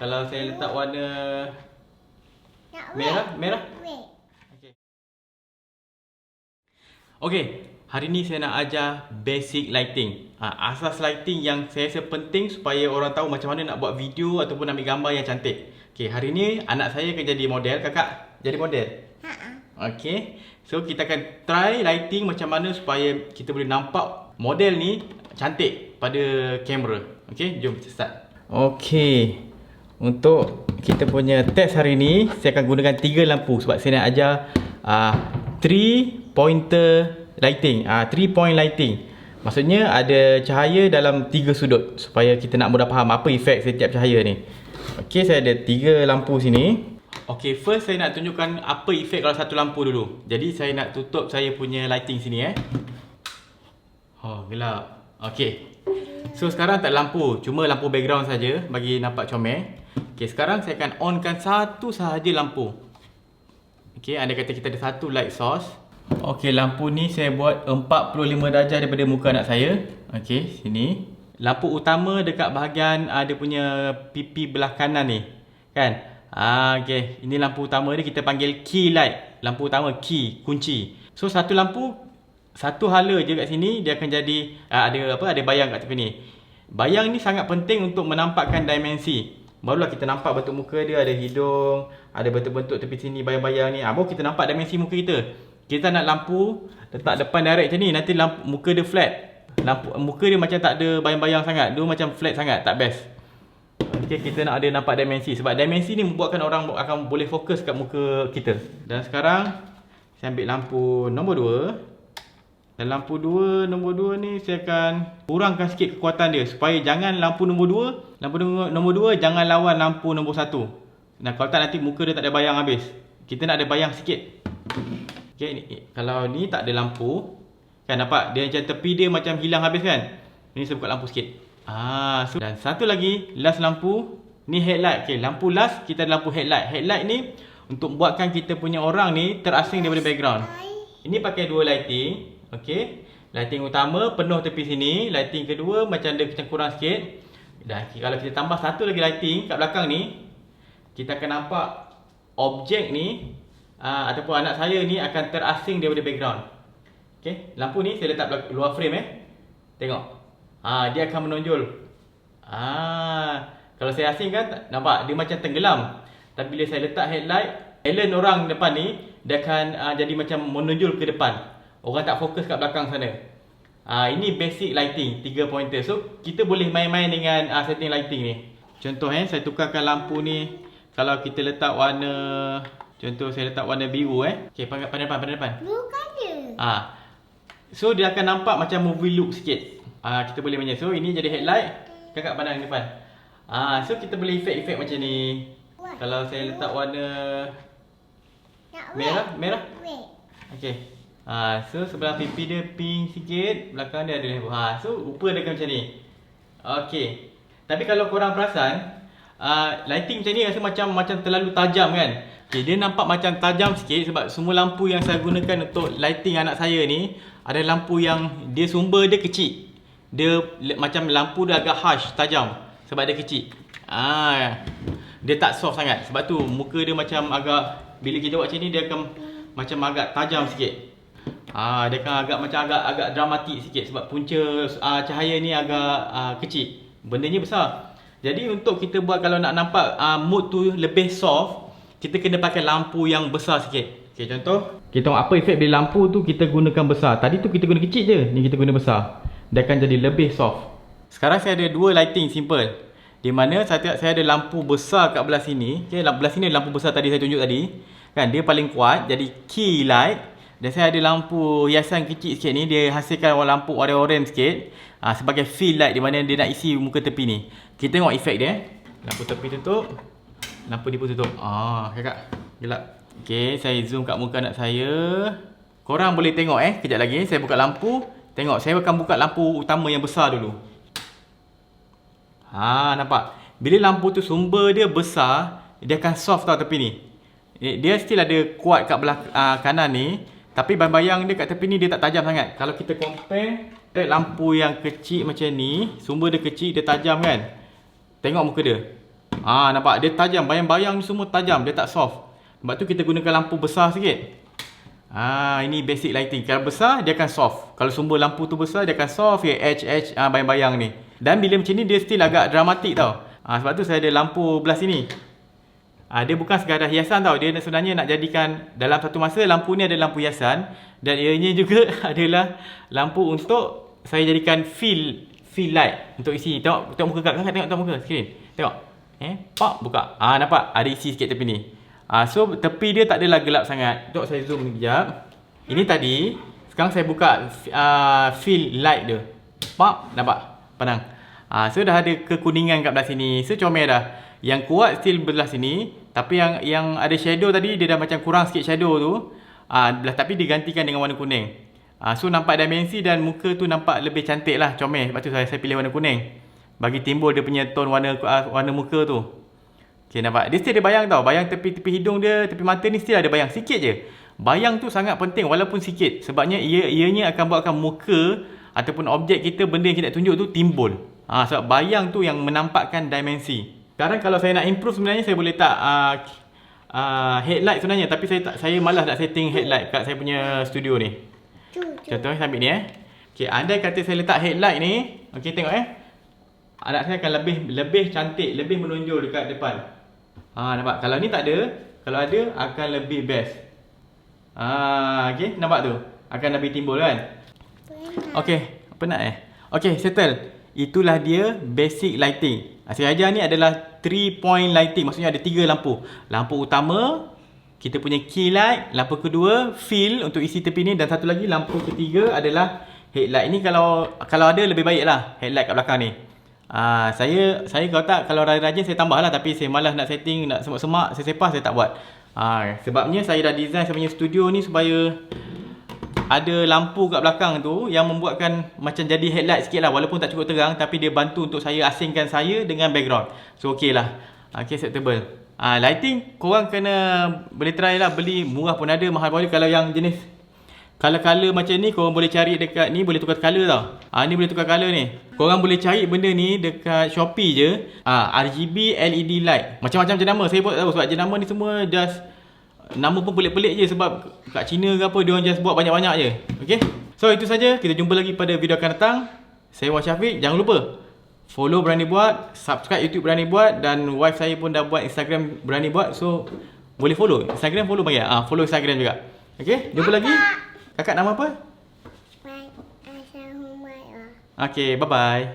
Kalau saya letak warna merah, merah. Okey, hari ni saya nak ajar basic lighting. Asas lighting yang saya rasa penting supaya orang tahu macam mana nak buat video ataupun ambil gambar yang cantik. Okey, hari ni anak saya akan jadi model. Kakak jadi model? Okey, so kita akan try lighting macam mana supaya kita boleh nampak model ni cantik pada kamera. Okey, jom kita start. Okey, untuk kita punya test hari ni, saya akan gunakan 3 lampu sebab saya nak ajar 3 pointer lighting, 3 point lighting. Maksudnya ada cahaya dalam 3 sudut supaya kita nak mudah faham apa efek setiap cahaya ni. Okey, saya ada 3 lampu sini. Okey, first saya nak tunjukkan apa efek kalau satu lampu dulu. Jadi saya nak tutup saya punya lighting sini Oh, gelap. Okey. So sekarang tak ada lampu, cuma lampu background saja bagi nampak comel. Okey, sekarang saya akan onkan satu sahaja lampu. Okey, andai kata kita ada satu light source. Okey, lampu ni saya buat 45 darjah daripada muka anak saya. Okey, sini. Lampu utama dekat bahagian dia punya pipi belah kanan ni. Kan? Okey, ini lampu utama ni kita panggil key light. Lampu utama key, kunci. So satu lampu, satu hala je kat sini dia akan jadi ada bayang kat tepi ni. Bayang ni sangat penting untuk menampakkan dimensi. Barulah kita nampak bentuk muka dia, ada hidung, ada bentuk-bentuk tepi sini bayang-bayang ni. Baru kita nampak dimensi muka kita. Kita nak lampu letak depan direct macam ni, nanti lampu muka dia flat. Muka dia macam tak ada bayang-bayang sangat, dia macam flat sangat, tak best. Okey, kita nak ada nampak dimensi sebab dimensi ni membuatkan orang akan boleh fokus kat muka kita. Dan sekarang saya ambil lampu nombor 2. Dan lampu nombor 2 ni saya akan kurangkan sikit kekuatan dia supaya jangan lampu nombor 2 jangan lawan lampu nombor 1. Dan kalau tak nanti muka dia tak ada bayang habis. Kita nak ada bayang sikit. Okey, kalau ni tak ada lampu, kan nampak dia macam tepi dia macam hilang habis kan? Ni saya buka lampu sikit. So, dan satu lagi last lampu, ni headlight. Okey, lampu last kita ada lampu headlight. Headlight ni untuk buatkan kita punya orang ni terasing daripada background. Ini pakai 2 lighting. Okey, lighting utama penuh tepi sini, lighting kedua macam dia macam kurang sikit. Dan kalau kita tambah satu lagi lighting kat belakang ni, kita akan nampak objek ni ataupun anak saya ni akan terasing daripada background. Okey, lampu ni saya letak luar frame Tengok. Dia akan menonjol. Kalau saya asingkan nampak dia macam tenggelam. Tapi bila saya letak headlight, talent orang depan ni dia akan jadi macam menonjol ke depan. Orang tak fokus kat belakang sana. Ini basic lighting 3 pointer. So kita boleh main-main dengan setting lighting ni. Contoh saya tukarkan lampu ni. Kalau kita letak warna, contoh saya letak warna biru Okey, pandai depan. Blue color. So dia akan nampak macam movie look sikit. Kita boleh main. So ini jadi headlight. Kakak pandang depan. So kita boleh efek-efek macam ni. Kalau saya letak warna merah. Okey. So sebelah pipi dia pink sikit, belakang dia ada level. So rupa dia macam ni. Okey. Tapi kalau korang perasan, lighting macam ni rasa macam terlalu tajam kan. Okey, dia nampak macam tajam sikit sebab semua lampu yang saya gunakan untuk lighting anak saya ni ada lampu yang dia sumber dia kecil. Dia macam lampu dia agak harsh, tajam sebab dia kecil. Dia tak soft sangat. Sebab tu muka dia macam agak, bila kita buat macam ni dia akan macam agak tajam sikit. Dia akan agak dramatik sikit sebab punca cahaya ni agak kecil. Benda ni besar. Jadi untuk kita buat kalau nak nampak mood tu lebih soft, kita kena pakai lampu yang besar sikit. Okey, contoh kita tengok apa efek bila lampu tu kita gunakan besar. Tadi tu kita guna kecil je, ni kita guna besar. Dia akan jadi lebih soft. Sekarang saya ada 2 lighting simple. Di mana saya ada lampu besar kat belah sini. Okey, belah sini lampu besar tadi saya tunjuk tadi. Kan dia paling kuat jadi key light. Dan saya ada lampu hiasan kecil sikit ni, dia hasilkan lampu oren-oren sikit sebagai fill light di mana dia nak isi muka tepi ni. Kita tengok efek dia. Lampu tepi tutup, lampu ni pun tutup. Kakak gelap. Okey, saya zoom kat muka anak saya. Korang boleh tengok kejap lagi saya buka lampu. Tengok, saya akan buka lampu utama yang besar dulu. Nampak? Bila lampu tu sumber dia besar, dia akan soft tau tepi ni. Dia still ada kuat kat belah kanan ni. Tapi bayang dia kat tepi ni dia tak tajam sangat. Kalau kita compare lampu yang kecil macam ni, sumber dia kecil, dia tajam kan. Tengok muka dia. Nampak? Dia tajam. Bayang-bayang ni semua tajam. Dia tak soft. Sebab tu kita gunakan lampu besar sikit. Ini basic lighting. Kalau besar, dia akan soft. Kalau sumber lampu tu besar, dia akan soft. Edge, bayang-bayang ni. Dan bila macam ni, dia still agak dramatik tau. Sebab tu saya ada lampu belah sini. Dia bukan sekadar hiasan tau. Dia sebenarnya nak jadikan, dalam satu masa, lampu ni ada lampu hiasan. Dan ianya juga adalah lampu untuk saya jadikan fill light. Untuk isi. Tengok muka kakak. Tengok muka skrin. Tengok. Pak, buka. Nampak? Ada isi sikit tepi ni. So tepi dia tak adalah gelap sangat. Tengok saya zoom ni kejap. Ini tadi. Sekarang saya buka fill light dia. Pak, nampak? Padang. So dah ada kekuningan kat belah sini. So comel dah. Yang kuat still belah sini. Tapi yang ada shadow tadi, dia dah macam kurang sikit shadow tu. Tapi digantikan dengan warna kuning. So nampak dimensi dan muka tu nampak lebih cantik lah. Comel. Sebab tu saya pilih warna kuning. Bagi timbul dia punya tone warna muka tu. Okay, nampak? Dia still ada bayang tau. Bayang tepi-tepi hidung dia, tepi mata ni still ada bayang. Sikit je. Bayang tu sangat penting walaupun sikit. Sebabnya ianya akan buatkan muka ataupun objek kita, benda yang kita tunjuk tu timbul. Sebab bayang tu yang menampakkan dimensi. Sekarang kalau saya nak improve sebenarnya saya boleh tak headlight sebenarnya. Tapi saya malas nak setting headlight kat saya punya studio ni. Contohnya saya ambil ni Okay, andai kata saya letak headlight ni. Okay, tengok anak saya akan lebih cantik, lebih menonjol dekat depan. Nampak? Kalau ni tak ada, kalau ada akan lebih best. Okay, nampak tu? Akan lebih timbul kan? Okay, penat Okay, settle. Itulah dia basic lighting. Saya ajar ni adalah 3 point lighting. Maksudnya ada 3 lampu. Lampu utama, kita punya key light. Lampu kedua, fill untuk isi tepi ni. Dan satu lagi, lampu ketiga adalah headlight. Ini kalau ada lebih baik lah headlight kat belakang ni. Saya kalau rajin saya tambah lah. Tapi saya malas nak setting, nak semak-semak, saya sepas, saya tak buat. Sebabnya saya dah design saya punya studio ni supaya ada lampu kat belakang tu yang membuatkan macam jadi headlight sikit lah. Walaupun tak cukup terang, tapi dia bantu untuk saya asingkan saya dengan background. So ok lah. Okay, acceptable. Lighting korang kena boleh try lah. Beli murah pun ada, mahal pun ada. Kalau yang jenis color macam ni, korang boleh cari dekat ni, boleh tukar color tau. Ni boleh tukar color ni. Korang boleh cari benda ni dekat Shopee je. RGB LED light. Macam-macam jenama. Saya pun tahu sebab jenama ni semua just nama pun pelik-pelik je. Sebab kat China ke apa, diorang just buat banyak-banyak je. Okay, so itu saja. Kita jumpa lagi pada video akan datang. Saya Wan Syafiq. Jangan lupa follow Berani Buat, subscribe YouTube Berani Buat. Dan wife saya pun dah buat Instagram Berani Buat. So boleh follow Instagram, follow bagi follow Instagram juga. Okay, jumpa lagi. Kakak nama apa? Okay, bye-bye.